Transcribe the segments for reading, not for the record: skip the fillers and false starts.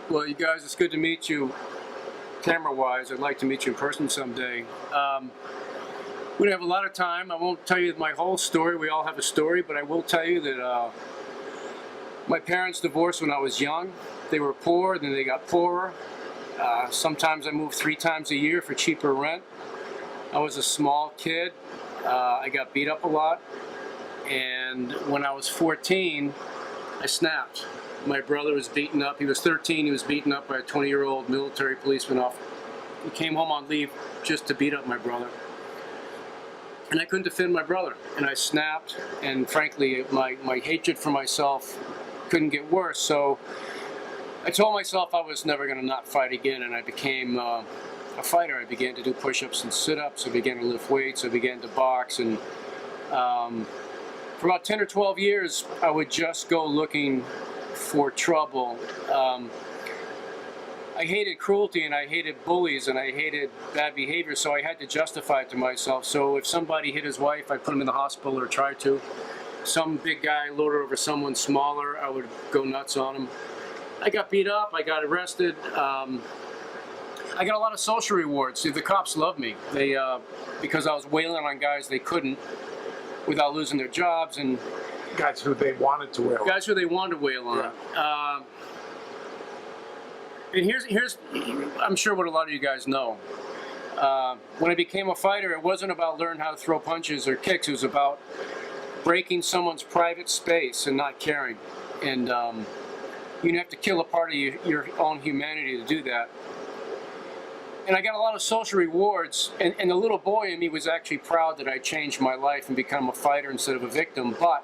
Well, you guys, it's good to meet you camera-wise. I'd like to meet you in person someday. We don't have a lot of time. I won't tell you my whole story. We all have a story, but I will tell you that my parents divorced when I was young. They were poor, then they got poorer. Sometimes I moved 3 times a year for cheaper rent. I was a small kid. I got beat up a lot. And when I was 14, I snapped. My brother was beaten up. He was 13. He was beaten up by a 20-year-old military policeman. He came home on leave just to beat up my brother. And I couldn't defend my brother. And I snapped. And frankly, my hatred for myself couldn't get worse. So I told myself I was never going to not fight again. And I became a fighter. I began to do push-ups and sit-ups. I began to lift weights. I began to box. And for about 10 or 12 years, I would just go looking for trouble. I hated cruelty, and I hated bullies, and I hated bad behavior, so I had to justify it to myself. So if somebody hit his wife, I'd put him in the hospital or try to. Some big guy loaded over someone smaller, I would go nuts on him. I got beat up, I got arrested. I got a lot of social rewards. See, the cops loved me. They because I was wailing on guys they couldn't without losing their jobs, and guys who they wanted to wail on. Guys who they wanted to wail on. Yeah. And here's I'm sure what a lot of you guys know. When I became a fighter, it wasn't about learning how to throw punches or kicks. It was about breaking someone's private space and not caring. And you have to kill a part of your own humanity to do that. And I got a lot of social rewards, and the little boy in me was actually proud that I changed my life and become a fighter instead of a victim. But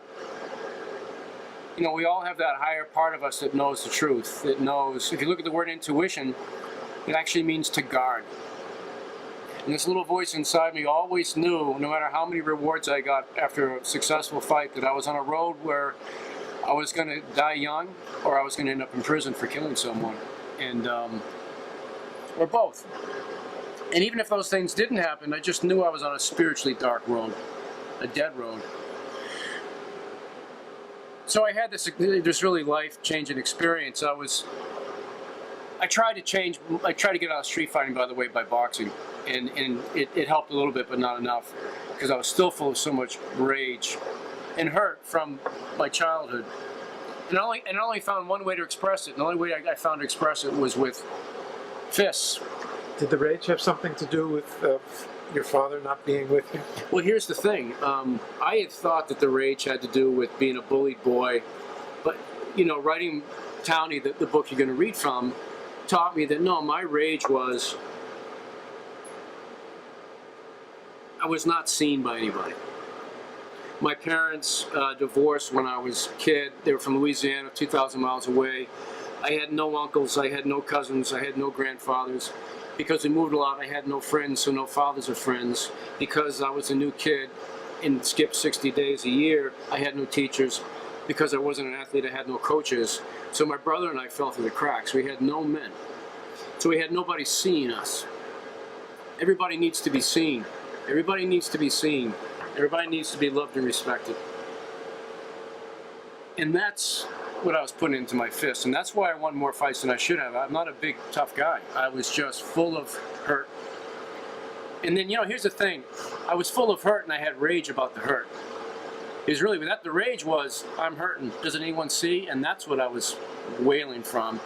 you know, we all have that higher part of us that knows the truth, that knows, if you look at the word intuition, it actually means to guard. And this little voice inside me always knew, no matter how many rewards I got after a successful fight, that I was on a road where I was going to die young, or I was going to end up in prison for killing someone, and or both. And even if those things didn't happen, I just knew I was on a spiritually dark road, a dead road. So I had this really life-changing experience. I tried to get out of street fighting, by the way, by boxing, and it helped a little bit, but not enough, because I was still full of so much rage and hurt from my childhood. And I only found one way to express it, and the only way I found to express it was with fists. Did the rage have something to do with your father not being with you? Well, here's the thing. I had thought that the rage had to do with being a bullied boy, but you know, writing Townie, the book you're going to read from, taught me that no, my rage was I was not seen by anybody. My parents divorced when I was a kid. They were from Louisiana, 2,000 miles away. I had no uncles, I had no cousins, I had no grandfathers. Because we moved a lot, I had no friends, so no fathers or friends. Because I was a new kid and skipped 60 days a year, I had no teachers. Because I wasn't an athlete, I had no coaches. So my brother and I fell through the cracks. We had no men. So we had nobody seeing us. Everybody needs to be seen. Everybody needs to be seen. Everybody needs to be loved and respected. And that's what I was putting into my fists, and that's why I won more fights than I should have. I'm not a big, tough guy. I was just full of hurt. And then, you know, here's the thing. I was full of hurt, and I had rage about the hurt. It was really, the rage was, I'm hurting. Doesn't anyone see? And that's what I was wailing from.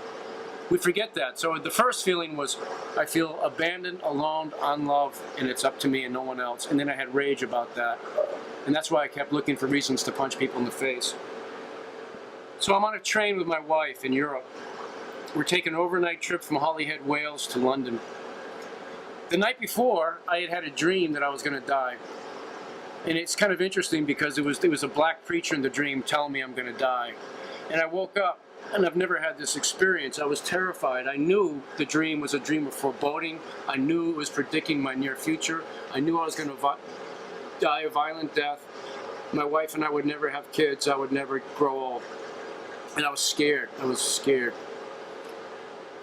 We forget that. So the first feeling was, I feel abandoned, alone, unloved, and it's up to me and no one else. And then I had rage about that. And that's why I kept looking for reasons to punch people in the face. So I'm on a train with my wife in Europe. We're taking an overnight trip from Holyhead, Wales to London. The night before, I had a dream that I was going to die. And it's kind of interesting because it was a black preacher in the dream telling me I'm going to die. And I woke up and I've never had this experience. I was terrified. I knew the dream was a dream of foreboding. I knew it was predicting my near future. I knew I was going to die a violent death. My wife and I would never have kids. I would never grow old. And I was scared. I was scared.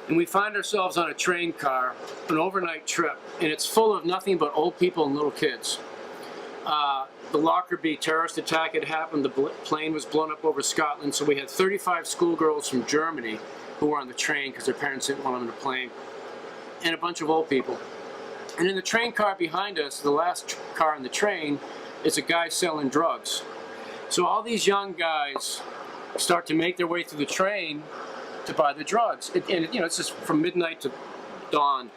And we find ourselves on a train car, an overnight trip, and it's full of nothing but old people and little kids. The Lockerbie terrorist attack had happened. The plane was blown up over Scotland, so we had 35 schoolgirls from Germany who were on the train because their parents didn't want them on the plane, and a bunch of old people. And in the train car behind us, the last car on the train, is a guy selling drugs. So all these young guys start to make their way through the train to buy the drugs. It's just from midnight to dawn.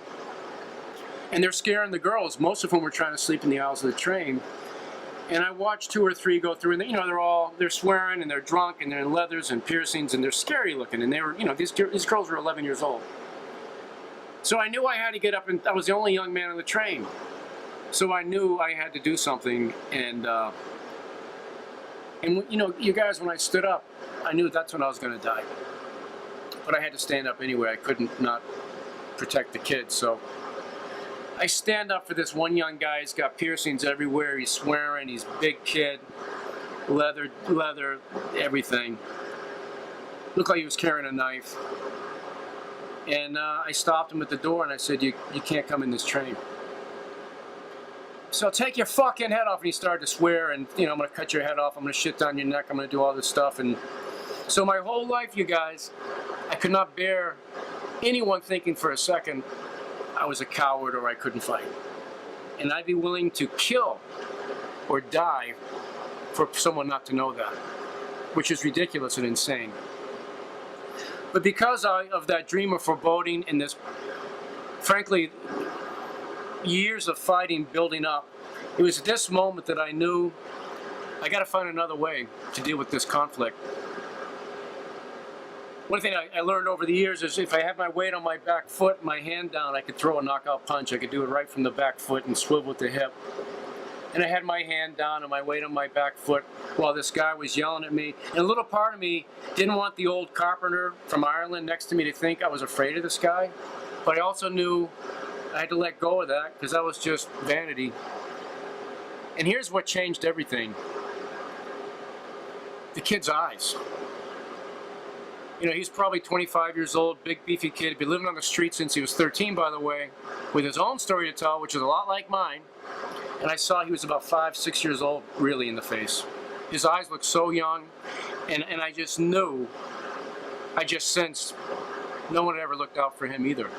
And they're scaring the girls, most of whom were trying to sleep in the aisles of the train. And I watched 2 or 3 go through, and they're swearing and they're drunk and they're in leathers and piercings and they're scary looking. And they were, these girls were 11 years old. So I knew I had to get up, and I was the only young man on the train. So I knew I had to do something. And you guys, when I stood up, I knew that's when I was going to die. But I had to stand up anyway. I couldn't not protect the kids. So I stand up for this one young guy. He's got piercings everywhere. He's swearing. He's a big kid. Leather, everything. Looked like he was carrying a knife. And I stopped him at the door and I said, you can't come in this train. So take your fucking head off. And he started to swear, and I'm going to cut your head off. I'm going to shit down your neck. I'm going to do all this stuff. And so my whole life, you guys, I could not bear anyone thinking for a second I was a coward or I couldn't fight. And I'd be willing to kill or die for someone not to know that, which is ridiculous and insane. But because of that dream of foreboding and this, frankly, years of fighting building up, it was at this moment that I knew I got to find another way to deal with this conflict. One thing I learned over the years is if I had my weight on my back foot, my hand down, I could throw a knockout punch. I could do it right from the back foot and swivel with the hip. And I had my hand down and my weight on my back foot while this guy was yelling at me. And a little part of me didn't want the old carpenter from Ireland next to me to think I was afraid of this guy. But I also knew I had to let go of that because that was just vanity. And here's what changed everything. The kid's eyes. He's probably 25 years old, big beefy kid. He'd been living on the street since he was 13, by the way, with his own story to tell, which is a lot like mine. And I saw he was about 5, 6 years old, really, in the face. His eyes looked so young, and I just knew, I just sensed no one had ever looked out for him either.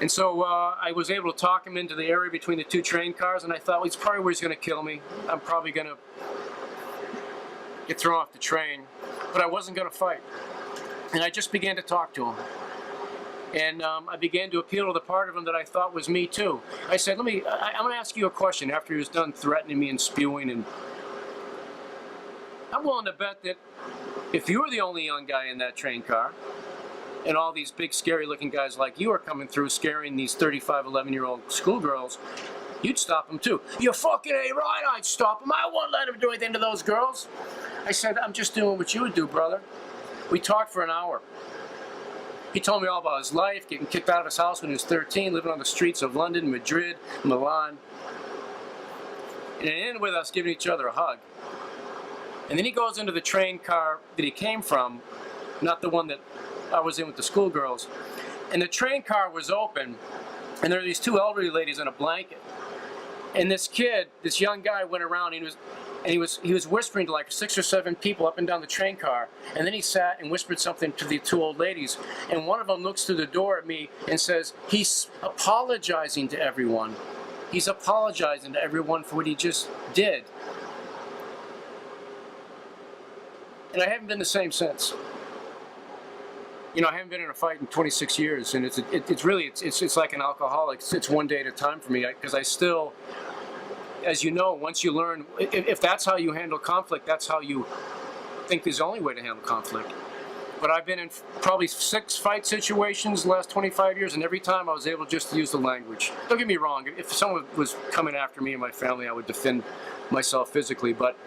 And so I was able to talk him into the area between the 2 train cars, and I thought, well, he's probably where he's going to kill me. I'm probably going to get thrown off the train. But I wasn't going to fight. And I just began to talk to him. And I began to appeal to the part of him that I thought was me too. I said, I'm going to ask you a question after he was done threatening me and spewing. And I'm willing to bet that if you were the only young guy in that train car, and all these big scary looking guys like you are coming through scaring these 35, 11-year-old schoolgirls, you'd stop them too. You fucking ain't right, I'd stop them. I won't let him do anything to those girls. I said, I'm just doing what you would do, brother. We talked for an hour. He told me all about his life, getting kicked out of his house when he was 13, living on the streets of London, Madrid, Milan. And it ended with us giving each other a hug. And then he goes into the train car that he came from, not the one that I was in with the schoolgirls. And the train car was open, and there were these 2 elderly ladies in a blanket. And this kid, this young guy, went around, and he was whispering to like 6 or 7 people up and down the train car. And then he sat and whispered something to the 2 old ladies. And one of them looks through the door at me and says, he's apologizing to everyone. He's apologizing to everyone for what he just did. And I haven't been the same since. I haven't been in a fight in 26 years, and it's really like an alcoholic. It's one day at a time for me, because I still, as you know, once you learn, if that's how you handle conflict, that's how you think is the only way to handle conflict. But I've been in probably 6 fight situations the last 25 years, and every time I was able just to use the language. Don't get me wrong, if someone was coming after me and my family, I would defend myself physically, but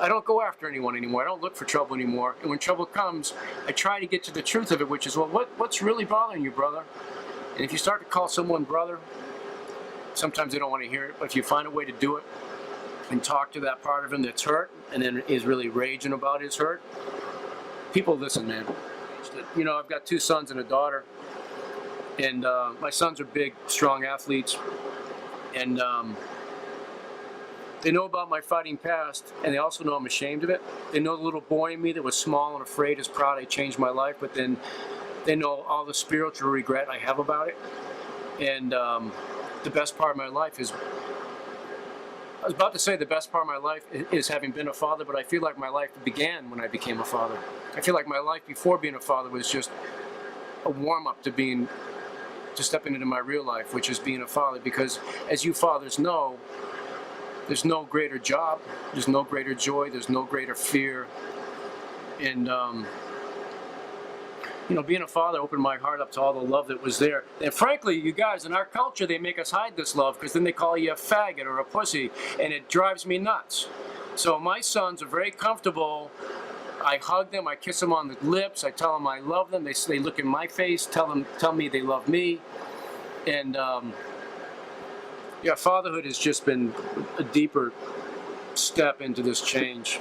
I don't go after anyone anymore. I don't look for trouble anymore. And when trouble comes, I try to get to the truth of it, which is, well, what's really bothering you, brother? And if you start to call someone brother, sometimes they don't want to hear it, but if you find a way to do it and talk to that part of him that's hurt and then is really raging about his hurt, people listen, man. You know, I've got 2 sons and a daughter, and my sons are big, strong athletes, and they know about my fighting past, and they also know I'm ashamed of it. They know the little boy in me that was small and afraid is proud I changed my life, but then they know all the spiritual regret I have about it. And the best part of my life is, I was about to say the best part of my life is having been a father, but I feel like my life began when I became a father. I feel like my life before being a father was just a warm-up to stepping into my real life, which is being a father, because as you fathers know, there's no greater job, there's no greater joy, there's no greater fear. And, you know, being a father opened my heart up to all the love that was there. And frankly, you guys, in our culture, they make us hide this love, because then they call you a faggot or a pussy, and it drives me nuts. So my sons are very comfortable. I hug them, I kiss them on the lips, I tell them I love them, they look in my face, tell me they love me. And yeah, fatherhood has just been a deeper step into this change.